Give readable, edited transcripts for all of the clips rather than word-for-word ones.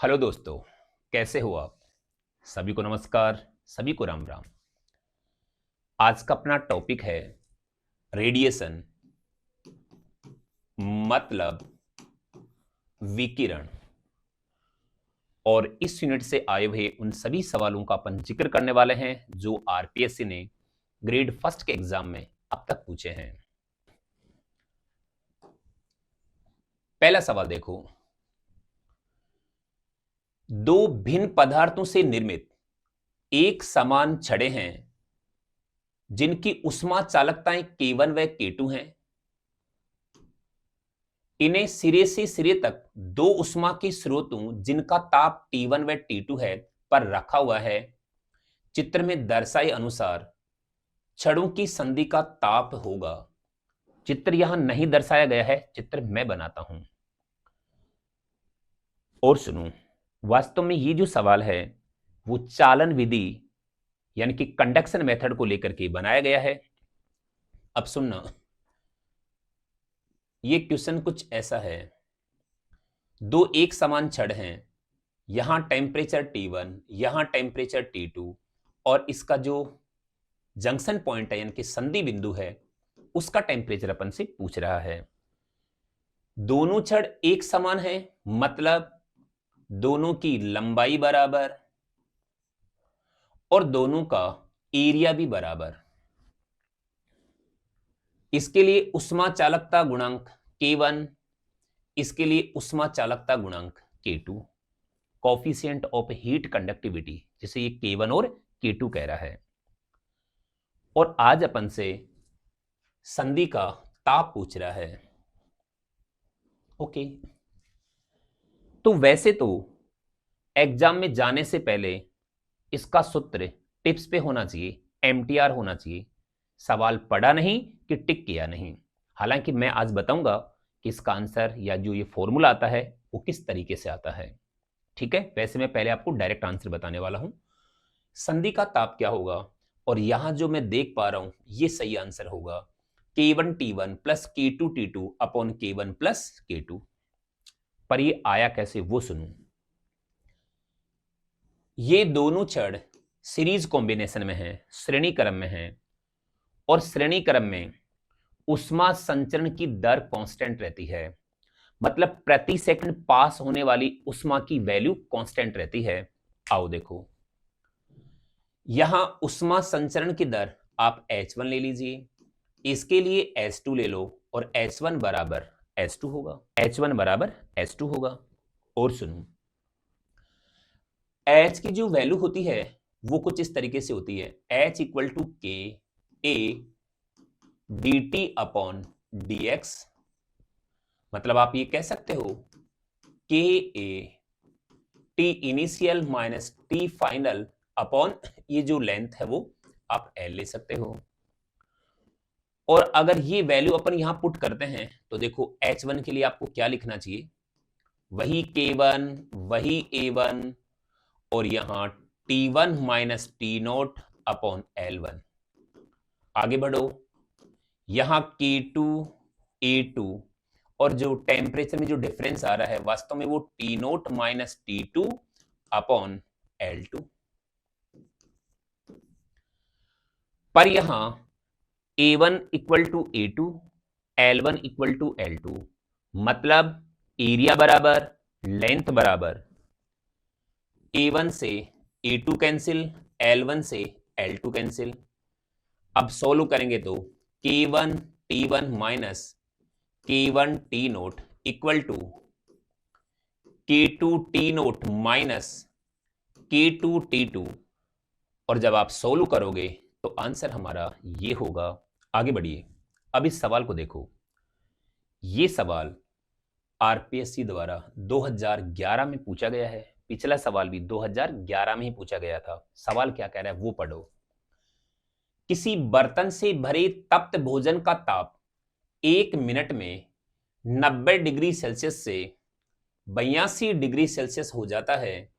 Hello दोस्तों, कैसे हो आप? सभी को नमस्कार, सभी को राम राम। आज का अपना टॉपिक है रेडिएशन, मतलब विकिरण। और इस यूनिट से आए हुए उन सभी सवालों का अपन जिक्र करने वाले हैं जो आरपीएससी ने ग्रेड फर्स्ट के एग्जाम में अब तक पूछे हैं। पहला सवाल देखो, दो भिन्न पदार्थों से निर्मित एक समान छड़ें हैं जिनकी उष्मा चालकताएं K1 व K2 हैं। इन्हें सिरे से सिरे तक दो उष्मा के स्रोतों जिनका ताप T1 व T2 है पर रखा हुआ है। चित्र में दर्शाए अनुसार छड़ों की संधि का ताप होगा। चित्र यहां नहीं दर्शाया गया है, चित्र मैं बनाता हूं और सुनो। वास्तव में ये जो सवाल है वो चालन विधि यानी कि कंडक्शन मेथड को लेकर के बनाया गया है। अब सुनना, ये क्वेश्चन कुछ ऐसा है। दो एक समान छड़ हैं, यहां टेम्परेचर T1, यहां टेम्परेचर T2 और इसका जो जंक्शन पॉइंट है यानी कि संधि बिंदु है उसका टेम्परेचर अपन से पूछ रहा है। दोनों छड़ एक समान है, मतलब दोनों की लंबाई बराबर और दोनों का एरिया भी बराबर। इसके लिए उष्मा चालकता गुणांक K1, इसके लिए उष्मा चालकता गुणांक K2, coefficient of heat conductivity, जिसे ये K1 और K2 कह रहा है। और आज अपन से संधि का ताप पूछ रहा है। ओके, तो वैसे तो एग्जाम में जाने से पहले इसका सूत्र टिप्स पे होना चाहिए, एमटीआर होना चाहिए। सवाल पढ़ा नहीं कि टिक किया नहीं। हालांकि मैं आज बताऊंगा कि इसका आंसर या जो ये फॉर्मूला आता है वो किस तरीके से आता है। ठीक है, वैसे मैं पहले आपको डायरेक्ट आंसर बताने वाला हूं। संधि का ताप क्या होगा, और यहां जो मैं देख पा रहा हूं ये सही आंसर होगा K1 T1 plus K2 T2 upon K1 plus K2। पर ये आया कैसे वो सुनूं। ये दोनों छड़ सीरीज कॉम्बिनेशन में है, श्रेणी क्रम में है, और श्रेणी क्रम में उष्मा संचरण की दर कांस्टेंट रहती है। मतलब प्रति सेकंड पास होने वाली उष्मा की वैल्यू कांस्टेंट रहती है। आओ देखो, यहां उष्मा संचरण की दर आप H1 ले लीजिए, इसके लिए H2 ले लो और H1 बराबर H2 होगा, H1 बराबर H2 होगा। और सुनो, H की जो वैल्यू होती है वो कुछ इस तरीके से होती है, H इक्वल टू के A D T upon D x. मतलब आप ये कह सकते हो के A T initial minus T final upon ये जो लेंथ है वो आप एल ले सकते हो। और अगर ये वैल्यू अपन यहां पुट करते हैं तो देखो H1 के लिए आपको क्या लिखना चाहिए, वही K1 वही A1 और यहां T1 minus T naught upon L1। आगे बढ़ो, यहां K2 A2 और जो टेम्परेचर में जो डिफरेंस आ रहा है वास्तव में वो T not minus T2 upon L2। पर यहां A1 equal to A2, L1 equal to L2, मतलब एरिया बराबर लेंथ बराबर, A1 से A2 कैंसिल, L1 से L2 कैंसिल। अब सोल्व करेंगे तो K1 T1 minus K1 T not equal to K2 T not minus K2 T2, और जब आप सोल्व करोगे तो आंसर हमारा ये होगा। आगे बढ़िए, अब इस सवाल को देखो। ये सवाल आरपीएससी द्वारा 2011 में पूछा गया है। पिछला सवाल भी 2011 में ही पूछा गया था। सवाल क्या कह रहा है वो पढ़ो। किसी बर्तन से भरे तप्त भोजन का ताप 1 मिनट में 90 डिग्री सेल्सियस से 82 डिग्री सेल्सियस हो जाता है,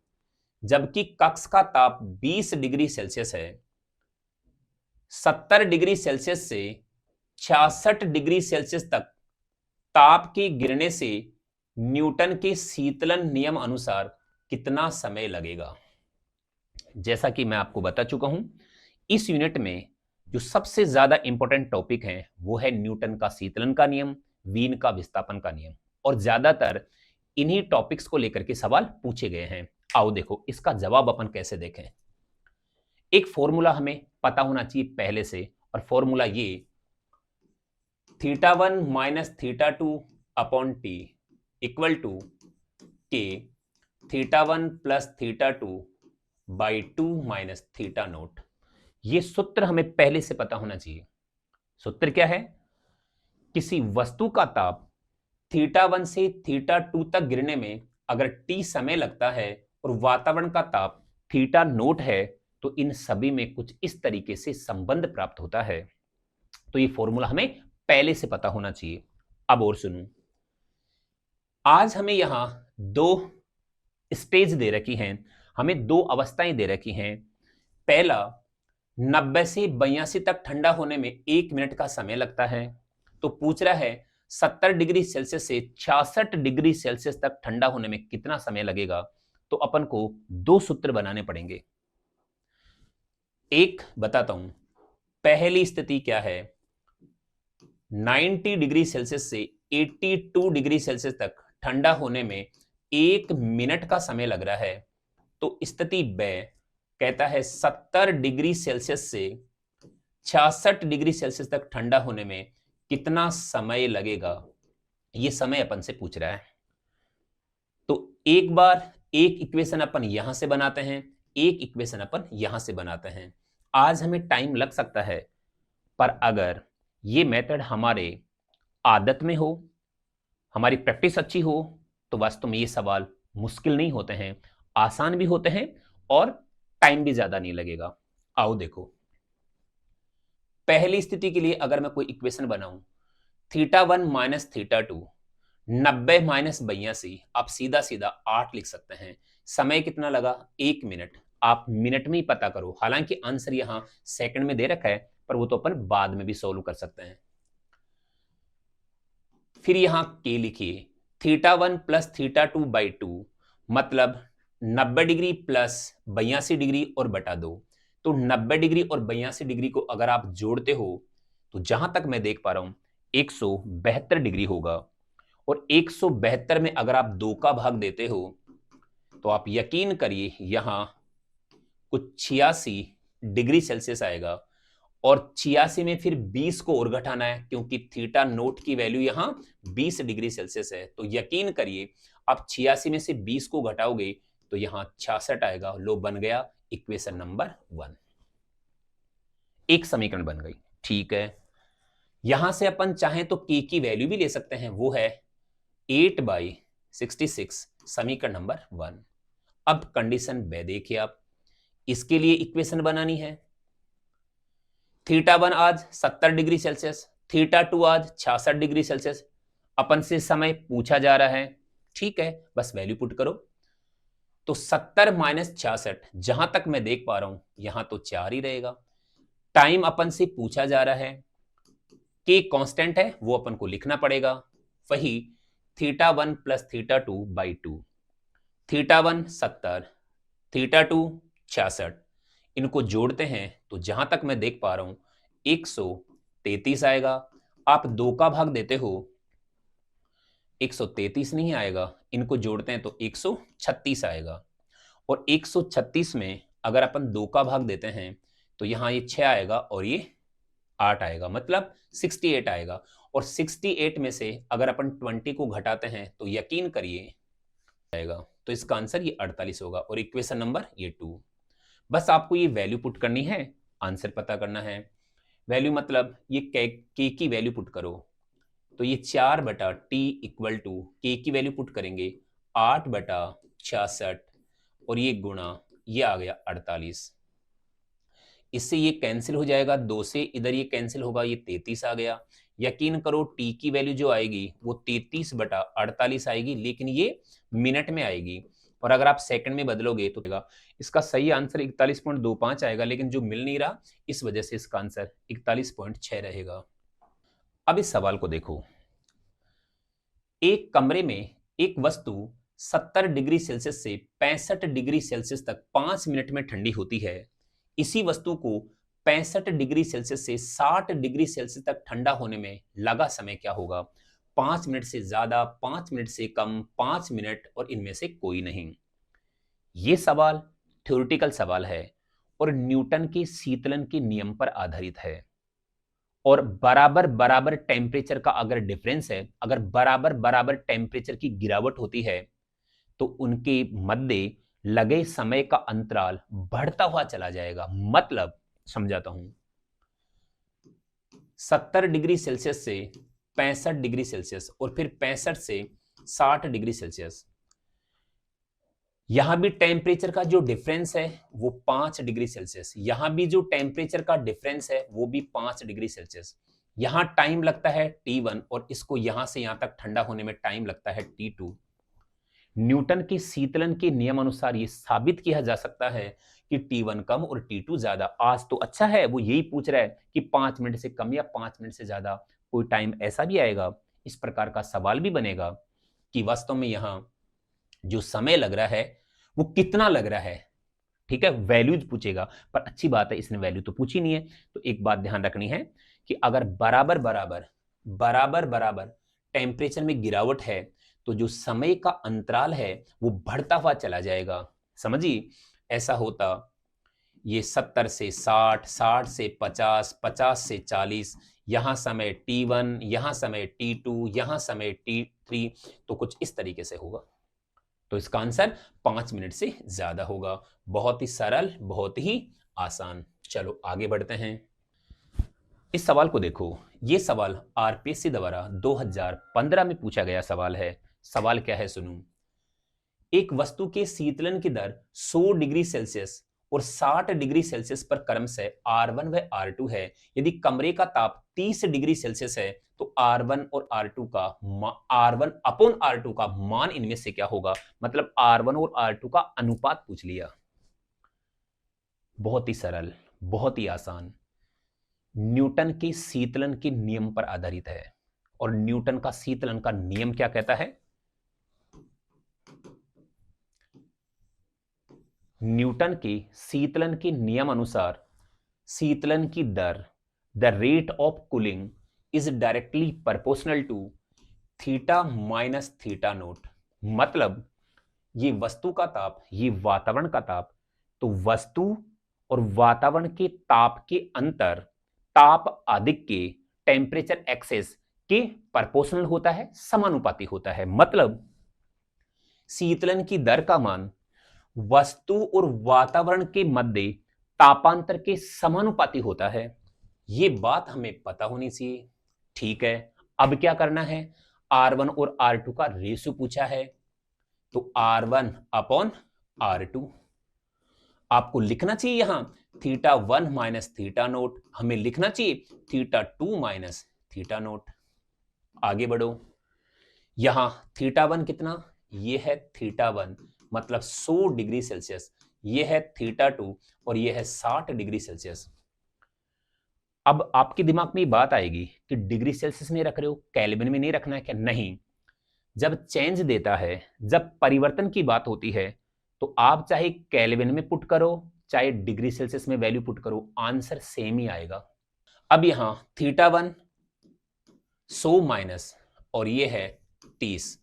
जबकि कक्ष का ताप 20 डिग्री सेल्सियस है। 70 डिग्री सेल्सियस से 66 डिग्री सेल्सियस तक ताप के गिरने से न्यूटन के शीतलन नियम अनुसार कितना समय लगेगा। जैसा कि मैं आपको बता चुका हूं, इस यूनिट में जो सबसे ज्यादा इंपॉर्टेंट टॉपिक है वो है न्यूटन का शीतलन का नियम, वीन का विस्थापन का नियम, और ज्यादातर इन्हीं टॉपिक्स को लेकर के सवाल पूछे गए हैं। आओ देखो इसका जवाब अपन कैसे देखें। एक फॉर्मूला हमें पता होना चाहिए पहले से, और फॉर्मूला ये θ1 minus θ2 upon T equal to K θ1 plus θ2 by 2 minus theta naught. ये सूत्र हमें पहले से पता होना चाहिए। सूत्र क्या है? किसी वस्तु का ताप θ1 से θ2 तक गिरने में अगर t समय लगता है और वातावरण का ताप θ नोट है, तो इन सभी में कुछ इस तरीके से संबंध प्राप्त होता है। तो ये फॉर्मूला हमें पहले से पता होना चाहिए। अब और सुनो, आज हमें यहां दो स्टेज दे रखी हैं, हमें दो अवस्थाएं दे रखी हैं। पहला 90 से 82 तक ठंडा होने में 1 मिनट का समय लगता है। तो पूछ रहा है 70 डिग्री सेल्सियस से 66 डिग्री सेल्सियस तक ठंडा होने में कितना समय लगेगा। तो अपन को दो सूत्र बनाने पड़ेंगे। एक बताता हूं, पहली स्थिति क्या है, 90 डिग्री सेल्सियस से 82 डिग्री सेल्सियस तक ठंडा होने में 1 मिनट का समय लग रहा है। तो स्थिति ब कहता है 70 डिग्री सेल्सियस से 66 डिग्री सेल्सियस तक ठंडा होने में कितना समय लगेगा, यह समय अपन से पूछ रहा है। तो एक बार एक इक्वेशन अपन यहां से बनाते हैं, एक इक्वेशन अपन यहां से बनाते हैं। आज हमें टाइम लग सकता है, पर अगर ये मेथड हमारे आदत में हो, हमारी प्रैक्टिस अच्छी हो, तो वास्तव में ये सवाल मुश्किल नहीं होते हैं, आसान भी होते हैं और टाइम भी ज्यादा नहीं लगेगा। आओ देखो, पहली स्थिति के लिए अगर मैं कोई इक्वेशन बनाऊं, θ1 माइनस θ2 90 माइनस 82, आप सीधा सीधा 8 लिख सकते हैं। समय कितना लगा? 1 मिनट। आप मिनट में ही पता करो, हालांकि आंसर यहां सेकंड में दे रखा है, पर वो तो अपन बाद में भी सोल्व कर सकते हैं। फिर यहां के लिखिए, θ1 प्लस θ2 बाई 2 मतलब 90 डिग्री प्लस 82 डिग्री और बटा 2। तो 90 डिग्री और 82 डिग्री को अगर आप जोड़ते हो तो जहां तक मैं देख पा रहा हूं 172 डिग्री होगा। और 172 में अगर आप 2 का भाग देते हो तो आप यकीन करिए यहां कुछ 86 डिग्री सेल्सियस आएगा। और 86 में फिर 20 को और घटाना है, क्योंकि थीटा नोट की वैल्यू यहां 20 डिग्री सेल्सियस है। तो यकीन करिए आप 86 में से 20 को घटाओगे तो यहां 66 आएगा। लो, बन गया इक्वेशन नंबर 1। एक समीकरण बन गई। ठीक है, यहां से अपन चाहें तो के की वैल्यू भी ले सकते हैं, वो है 8/66, समीकरण नंबर 1। अब कंडीशन बे देखिए आप, इसके लिए इक्वेशन बनानी है। θ1 आज 70 डिग्री सेल्सियस, θ2 आज 66 डिग्री सेल्सियस। अपन से समय पूछा जा रहा है, ठीक है, बस वैल्यू पुट करो। तो 70 माइनस 66, जहां तक मैं देख पा रहा हूं यहां तो 4 ही रहेगा। टाइम अपन से पूछा जा रहा है, के कांस्टेंट है, वो अपन को लिखना पड़ेगा। वही θ1 प्लस θ2 बाई 2। θ1 70, θ2 66, इनको जोड़ते हैं तो जहां तक मैं देख पा रहा हूं 133 आएगा। आप 2 का भाग देते हो, 133 नहीं आएगा, इनको जोड़ते हैं तो 136 आएगा। और 136 में अगर अपन 2 का भाग देते हैं तो यहां ये 6 आएगा और ये 8 आएगा, मतलब 68 आएगा। और 68 में से अगर अपन 20 को घटाते हैं तो यकीन करिए आएगा। तो इसका आंसर ये 48 होगा। और इक्वेशन नंबर ये 2। बस आपको ये वैल्यू पुट करनी है, आंसर पता करना है। वैल्यू मतलब ये के की वैल्यू पुट करो, तो ये 4/t इक्वल टू के की वैल्यू पुट करेंगे 8/66 और ये गुणा ये आ गया 48। इससे ये कैंसिल हो जाएगा, 2 से इधर ये कैंसिल होगा, ये 33 आ गया। यकीन करो टी की वैल्यू जो आएगी वो 33/48 आएगी, लेकिन ये मिनट में आएगी। और अगर आप सेकंड में बदलोगे तो इसका सही आंसर 41.25 आएगा, लेकिन जो मिल नहीं रहा इस वजह से इसका आंसर 41.6 रहेगा। अब इस सवाल को देखो, एक कमरे में एक वस्तु 70 डिग्री सेल्सियस से 65 डिग्री सेल्सियस तक 5 मिनट में ठंडी होती है, इसी वस्तु को 65 डिग्री सेल्सियस से 60 डिग्री सेल्सियस तक ठंडा होने में लगा समय क्या होगा? 5 मिनट से ज्यादा, 5 मिनट से कम, 5 मिनट और इनमें से कोई नहीं। ये सवाल थ्योरेटिकल सवाल है और न्यूटन के शीतलन के नियम पर आधारित है। और बराबर बराबर टेम्परेचर का अगर डिफरेंस है, अगर बराबर बराबर टेम्परेचर की गिरावट होती है, तो उनके मध्य लगे समय का अंतराल बढ़ता हुआ चला जाएगा। मतलब समझाता हूं, 70 डिग्री सेल्सियस से 65 डिग्री सेल्सियस और फिर 65 से 60 डिग्री सेल्सियस, यहां भी टेम्परेचर का जो डिफरेंस है वो 5 डिग्री सेल्सियस, यहां भी जो टेम्परेचर का डिफरेंस है वो भी 5 डिग्री सेल्सियस। यहां टाइम लगता है T1 और इसको यहां से यहां तक ठंडा होने में टाइम लगता है T2। न्यूटन के शीतलन के नियम अनुसार यह साबित किया जा सकता है कि T1 कम और T2 ज्यादा। आज तो अच्छा है, वो यही पूछ रहा है कि 5 मिनट से कम या 5 मिनट से ज्यादा। कोई टाइम ऐसा भी आएगा, इस प्रकार का सवाल भी बनेगा कि वास्तव में यहां जो समय लग रहा है वो कितना लग रहा है। ठीक है, वैल्यूज पूछेगा, पर अच्छी बात है इसने वैल्यू तो पूछी नहीं है। तो एक बात ध्यान रखनी है कि अगर बराबर बराबर बराबर बराबर टेम्परेचर में गिरावट है तो जो समय का अंतराल है वो बढ़ता हुआ चला जाएगा। समझिए, ऐसा होता ये 70 से 60, 60 से 50, 50 से 40, यहां समय T1, यहां समय T2, यहां समय T3, तो कुछ इस तरीके से होगा। तो इसका आंसर 5 मिनट से ज्यादा होगा। बहुत ही सरल, बहुत ही आसान। चलो आगे बढ़ते हैं। इस सवाल को देखो, यह सवाल आरपीएससी द्वारा 2015 में पूछा गया सवाल है। सवाल क्या है सुनो। एक वस्तु के शीतलन की दर 100 डिग्री सेल्सियस और 60 डिग्री सेल्सियस पर क्रमशः R1 व R2 है। यदि कमरे का ताप 30 डिग्री सेल्सियस है तो R1 और R2 का R1 अपॉन R2 का मान इनमें से क्या होगा? मतलब R1 और R2 का अनुपात पूछ लिया। बहुत ही सरल, बहुत ही आसान। न्यूटन के शीतलन के नियम पर आधारित है। और न्यूटन का शीतलन का नियम क्या कहता है? न्यूटन के शीतलन के नियम अनुसार शीतलन की दर, the rate of cooling is directly proportional to theta minus theta naught. मतलब ये वस्तु का ताप, ये वातावरण का ताप, तो वस्तु और वातावरण के ताप के अंतर ताप अधिक के टेम्परेचर एक्सेस के प्रोपोर्शनल होता है, समानुपाती होता है। मतलब शीतलन की दर का मान वस्तु और वातावरण के मध्य तापांतर के समानुपाती होता है। यह बात हमें पता होनी चाहिए। ठीक है, अब क्या करना है? R1 और R2 का रेशियो पूछा है, तो R1 अपॉन R2 आपको लिखना चाहिए। यहां θ1 माइनस थीटा नोट, हमें लिखना चाहिए θ2 माइनस थीटा नोट। आगे बढ़ो, यहां θ1 कितना? यह है θ1 मतलब 100 डिग्री सेल्सियस, यह है θ2 और यह है 60 डिग्री सेल्सियस। अब आपके दिमाग में बात आएगी कि डिग्री सेल्सियस में रख रहे हो, केल्विन में नहीं रखना है क्या? नहीं, जब चेंज देता है, जब परिवर्तन की बात होती है, तो आप चाहे केल्विन में पुट करो चाहे डिग्री सेल्सियस में वैल्यू पुट करो, आंसर सेम ही आएगा। अब यहां θ1 100 माइनस और ये है 30,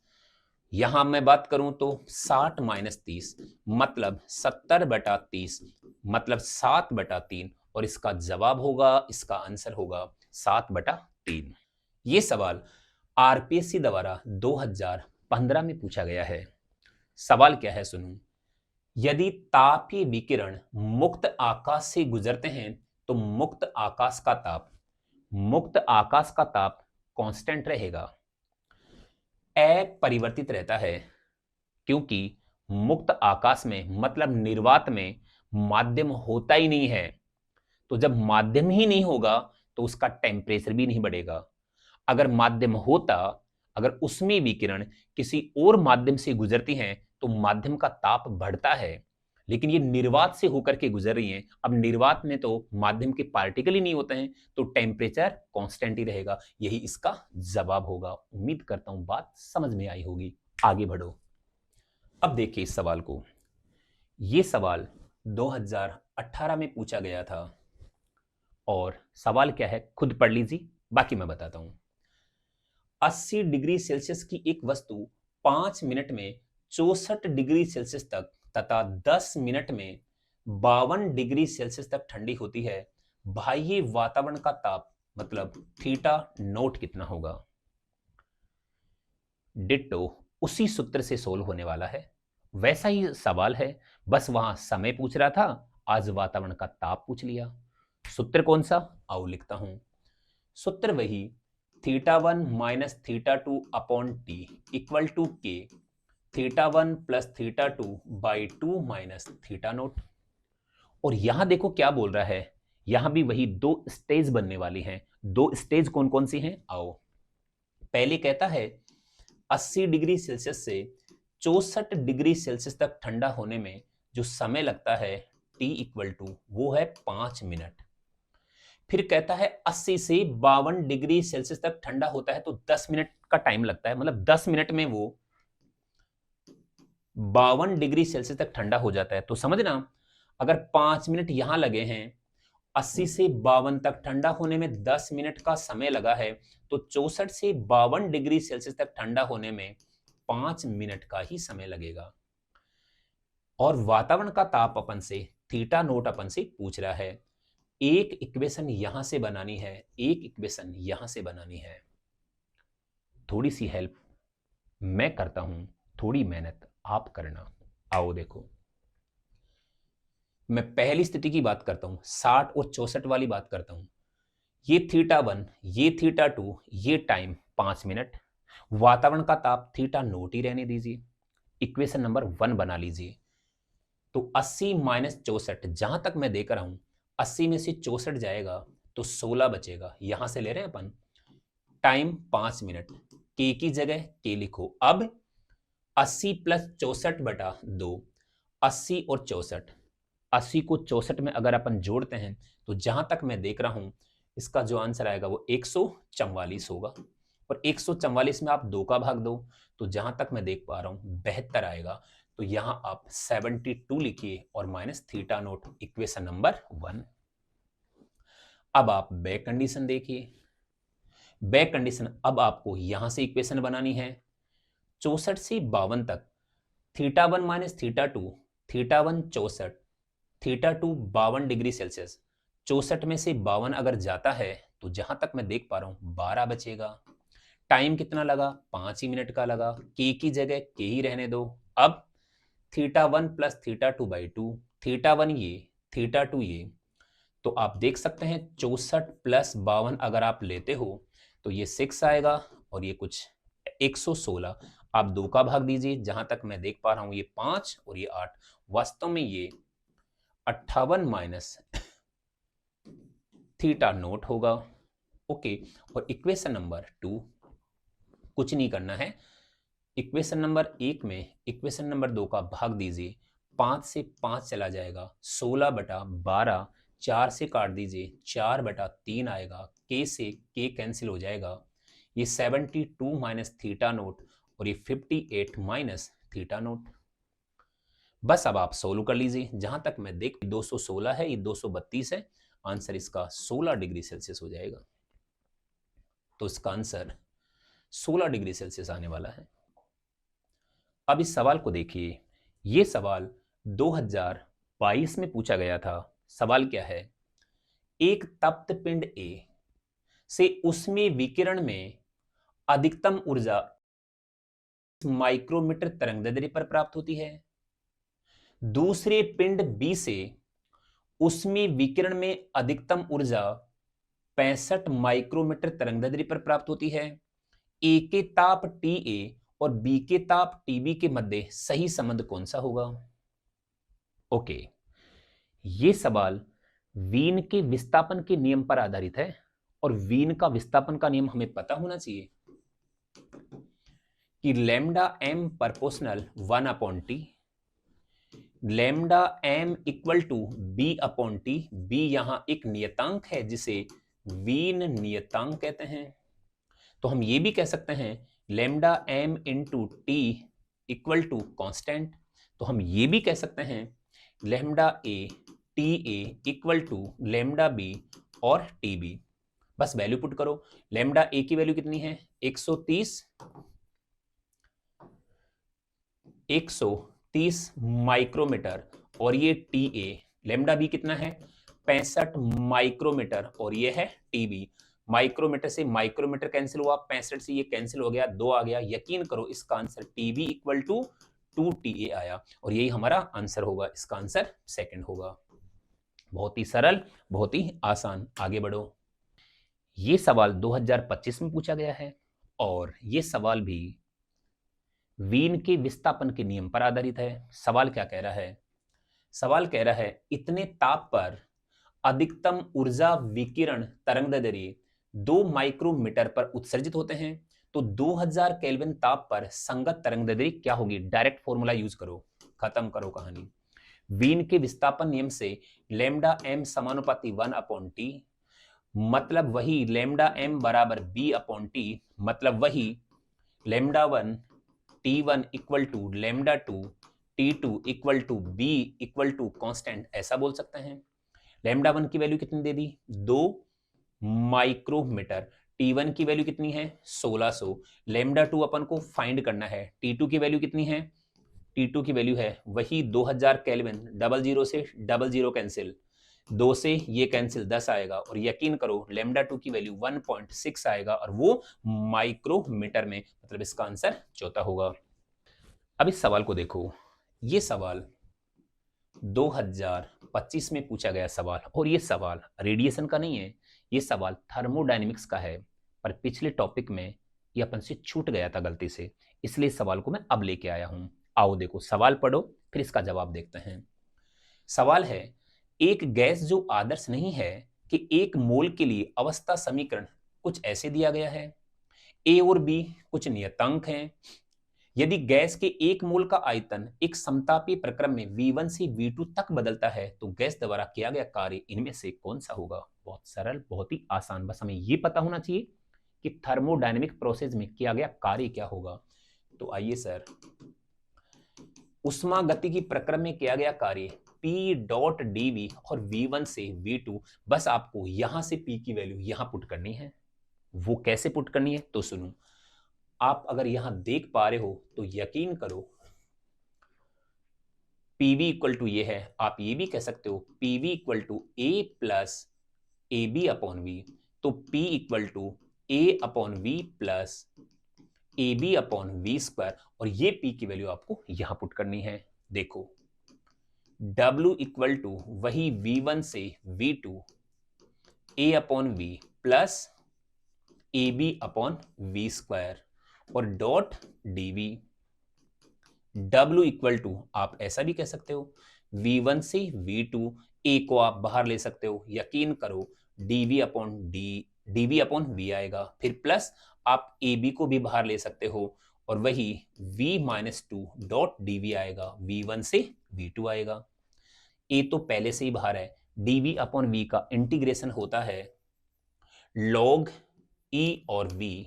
यहां मैं बात करूं तो 60 माइनस 30 मतलब 70/30 मतलब 7/3 और इसका जवाब होगा, इसका आंसर होगा 7/3। ये सवाल आरपीएससी द्वारा 2015 में पूछा गया है। सवाल क्या है सुनो। यदि तापीय विकिरण मुक्त आकाश से गुजरते हैं तो मुक्त आकाश का ताप कांस्टेंट रहेगा, अपरिवर्तित रहता है, क्योंकि मुक्त आकाश में मतलब निर्वात में माध्यम होता ही नहीं है। तो जब माध्यम ही नहीं होगा तो उसका टेम्परेचर भी नहीं बढ़ेगा। अगर माध्यम होता, अगर उसमें विकिरण किसी और माध्यम से गुजरती हैं तो माध्यम का ताप बढ़ता है, लेकिन ये निर्वात से होकर के गुजर रही हैं। अब निर्वात में तो माध्यम के पार्टिकल ही नहीं होते हैं, तो टेम्परेचर कांस्टेंट ही रहेगा। यही इसका जवाब होगा। उम्मीद करता हूं बात समझ में आई होगी। आगे बढ़ो। अब देखिए इस सवाल को, ये सवाल 2018 में पूछा गया था और सवाल क्या है खुद पढ़ लीजिए, बाकी मैं बताता हूं। 80 डिग्री सेल्सियस की एक वस्तु 5 मिनट में 64 डिग्री सेल्सियस तक तथा 10 मिनट में 52 डिग्री सेल्सियस तक ठंडी होती है। बाह्य वातावरण का ताप मतलब थीटा नोट कितना होगा? डिट्टो उसी सूत्र से सोल्व होने वाला है, वैसा ही सवाल है, बस वहां समय पूछ रहा था, आज वातावरण का ताप पूछ लिया। सूत्र कौन सा? आओ लिखता हूं। सूत्र वही θ1 minus θ2 upon T equal to K θ1 plus θ2 by 2 minus theta naught. और यहां देखो क्या बोल रहा है, यहां भी वही दो स्टेज बनने वाली हैं। दो स्टेज कौन कौन सी हैं? आओ, पहले कहता है 80 डिग्री सेल्सियस से 64 डिग्री सेल्सियस तक ठंडा होने में जो समय लगता है T इक्वल टू वो है 5 मिनट। फिर कहता है 80 से 52 डिग्री सेल्सियस तक ठंडा होता है तो 10 मिनट का टाइम लगता है, मतलब 10 मिनट में वो 52 डिग्री सेल्सियस तक ठंडा हो जाता है। तो समझना, अगर 5 मिनट यहां लगे हैं, 80 से 52 तक ठंडा होने में 10 मिनट का समय लगा है, तो 64 से 52 डिग्री सेल्सियस तक ठंडा होने में 5 मिनट का ही समय लगेगा। और वातावरण का ताप अपन से थीटा नोट अपन से पूछ रहा है। एक इक्वेशन यहां से बनानी है, एक इक्वेशन यहां से बनानी है। थोड़ी सी हेल्प मैं करता हूं, थोड़ी मेहनत आप करना। आओ देखो, मैं पहली स्थिति की बात करता हूं, 60 और 64 वाली बात करता हूं। ये θ1, ये θ2, ये टाइम 5 मिनट, वातावरण का ताप थीटा नोट ही रहने दीजिए। इक्वेशन नंबर 1 बना लीजिए। तो 80 माइनस 64, जहां तक मैं देख रहा हूं 80 में से 64 जाएगा तो 16 बचेगा, यहां से ले रहे हैं अपन। टाइम 5 मिनट, के की जगह के लिखो। अब 80 प्लस 64 बटा 2, 80 और 64, 80 को 64 में अगर अपन जोड़ते हैं तो जहां तक मैं देख रहा हूं इसका जो आंसर आएगा वो 144 होगा। और 144 में आप 2 का भाग दो तो जहां तक मैं देख पा रहा हूं 72 आएगा। तो यहां आप 72 लिखिए और minus theta note, equation number 1। अब आप बैक कंडीशन देखिए। बैक कंडीशन, अब आपको यहां से इक्वेशन बनानी है 64 से 52 तक, θ1 माइनस θ2, θ1 64, θ2 52 डिग्री सेल्सियस। 64 में से 52 अगर जाता है तो जहां तक मैं देख पा रहा हूं 12 बचेगा। टाइम कितना लगा? 5 ही मिनट का लगा। के की जगह के ही रहने दो। अब θ1 प्लस θ2 बाई 2, θ1 ये, θ2 ये, तो आप देख सकते हैं 64 प्लस 52 अगर आप लेते हो तो ये 6 आएगा और ये कुछ 116। आप 2 का भाग दीजिए, जहां तक मैं देख पा रहा हूं ये 5 और ये 8, वास्तव में ये 58 माइनस थीटा नोट होगा। ओके, और इक्वेशन नंबर 2 कुछ नहीं करना है। इक्वेशन नंबर 1 में इक्वेशन नंबर 2 का भाग दीजिए, 5 से 5 चला जाएगा, 16 बटा 12, 4 से काट दीजिए, 4 बटा 3 आएगा, के से के कैंसिल हो जाएगा। ये 72 माइनस थीटा नोट और ये 58 माइनस थीटा नोट। बस अब आप सोल्व कर लीजिए, जहां तक मैं देख 216 है, ये 232 है, आंसर इसका 16 डिग्री सेल्सियस हो जाएगा। तो इसका आंसर 16 डिग्री सेल्सियस आने वाला है। अब इस सवाल को देखिए, यह सवाल 2022 में पूछा गया था। सवाल क्या है? एक तप्त पिंड ए से उसमें विकिरण में अधिकतम ऊर्जा माइक्रोमीटर तरंगदैर्ध्य पर प्राप्त होती है। दूसरे पिंड बी से उसमें विकिरण में अधिकतम ऊर्जा 65 माइक्रोमीटर तरंगदैर्ध्य पर प्राप्त होती है। ए के ताप टी ए और बी के ताप टीबी के मध्य सही संबंध कौन सा होगा? ओके, ये सवाल वीन के विस्थापन के नियम पर आधारित है और वीन का विस्थापन का नियम हमें पता होना चाहिए कि lambda M proportional 1 upon T, lambda M equal to B upon T. B यहां एक नियतांक है जिसे वीन नियतांक कहते हैं। तो हम ये भी कह सकते हैं lambda M into T equal to constant, तो हम ये भी कह सकते हैं lambda A T A equal to lambda B और टी बी। बस वैल्यू पुट करो। लैम्डा ए की वैल्यू कितनी है 130 माइक्रोमीटर और ये टी ए। लैम्डा बी कितना है 65 माइक्रोमीटर और ये है टीबी। माइक्रोमीटर से माइक्रोमीटर कैंसिल हुआ, 65 से ये कैंसिल हो गया, 2 आ गया। यकीन करो इसका answer TB equal to 2TA आया और यही हमारा आंसर होगा। इसका आंसर सेकंड होगा। बहुत ही सरल, बहुत ही आसान। आगे बढ़ो। ये सवाल 2025 में पूछा गया है और ये सवाल भी वीन के विस्थापन के नियम पर आधारित है। सवाल क्या कह रहा है? सवाल कह रहा है इतने ताप पर अधिकतम ऊर्जा विकिरण तरंगदैर्ध्य 2 माइक्रोमीटर पर उत्सर्जित होते हैं, तो 2000 केल्विन ताप पर संगत तरंगदैर्ध्य क्या होगी? डायरेक्ट फॉर्मूला यूज करो, खत्म करो कहानी। वीन के विस्थापन नियम से लैम्डा एम समानुपाती 1/T, मतलब वही लैम्डा एम बराबर B/T, मतलब वही lambda 1 T1 equal to lambda 2 T2 equal to B equal to constant, ऐसा बोल सकते हैं। लैम्डा 1 की वैल्यू कितनी दे दी? 2 माइक्रोमीटर। T1 की वैल्यू कितनी है? 1600। लैम्डा 2 अपन को फाइंड करना है। T2 की वैल्यू कितनी है? T2 की वैल्यू है वही 2000 केल्विन। 00 से 00 कैंसिल, 2 से ये कैंसिल, 10 आएगा और यकीन करो लैम्डा 2 की वैल्यू 1.6 आएगा और वो माइक्रोमीटर में, मतलब इसका आंसर चौथा होगा। अब इस सवाल को देखो। ये सवाल 2025 में पूछा गया सवाल और ये सवाल रेडिएशन का नहीं है, ये सवाल थर्मोडायनेमिक्स का है। पर पिछले टॉपिक में ये अपन से छूट गया था गलती से, इसलिए सवाल को मैं अब लेके आया हूं। आओ देखो, सवाल पढ़ो फिर इसका जवाब देखते हैं। सवाल है एक गैस जो आदर्श नहीं है कि 1 मोल के लिए अवस्था समीकरण कुछ ऐसे दिया गया है। ए और बी कुछ नियतांक हैं। यदि गैस के 1 मोल का आयतन एक समतापीय प्रक्रम में V1 से V2 तक बदलता है तो गैस द्वारा किया गया कार्य इनमें से कौन सा होगा? बहुत सरल, बहुत ही आसान। बस हमें यह पता होना चाहिए कि थर्मोडायनेमिक प्रोसेस में किया गया कार्य क्या होगा। तो आइए सर, उष्मा गतिकी प्रक्रम में किया गया कार्य P.dV और V1 से V2, बस आपको यहां से P की वैल्यू यहां पुट करनी है। वो कैसे पुट करनी है तो सुनो। आप अगर यहां देख पा रहे हो तो यकीन करो PV इक्वल टू ये है। आप ये भी कह सकते हो PV equal to A plus AB/V, तो P equal to A/V plus AB/V², और ये P की वैल्यू आपको यहां पुट करनी है। देखो W इक्वल टू वही V1 से V2 A/V प्लस AB/V² और dot dV। W equal to आप ऐसा भी कह सकते हो V1 से V2, A को आप बाहर ले सकते हो, यकीन करो dV/V आएगा, फिर प्लस आप AB को भी बाहर ले सकते हो और वही V-2 डॉट dV आएगा, V1 से V2 आएगा। A तो पहले से ही बाहर है। dV/V का इंटीग्रेशन होता है log E और V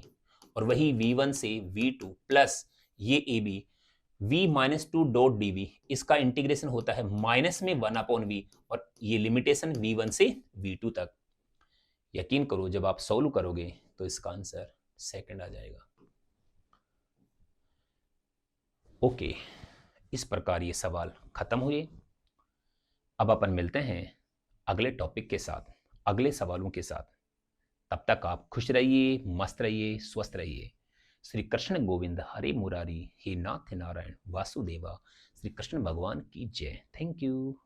और वही V1 से V2 प्लस ये AB V-2 डॉट dV, इसका इंटीग्रेशन होता है माइनस में 1/V और ये लिमिटेशन V1 से V2 तक। यकीन करो जब आप सॉल्व करोगे तो इसका आंसर सेकंड आ जाएगा। ओके, इस प्रकार ये सवाल खत्म हुए। अब अपन मिलते हैं अगले टॉपिक के साथ, अगले सवालों के साथ। तब तक आप खुश रहिए, मस्त रहिए, स्वस्थ रहिए। श्री कृष्ण गोविंद हरे मुरारी, हे नाथ नारायण वासुदेवा। श्री कृष्ण भगवान की जय। Thank you.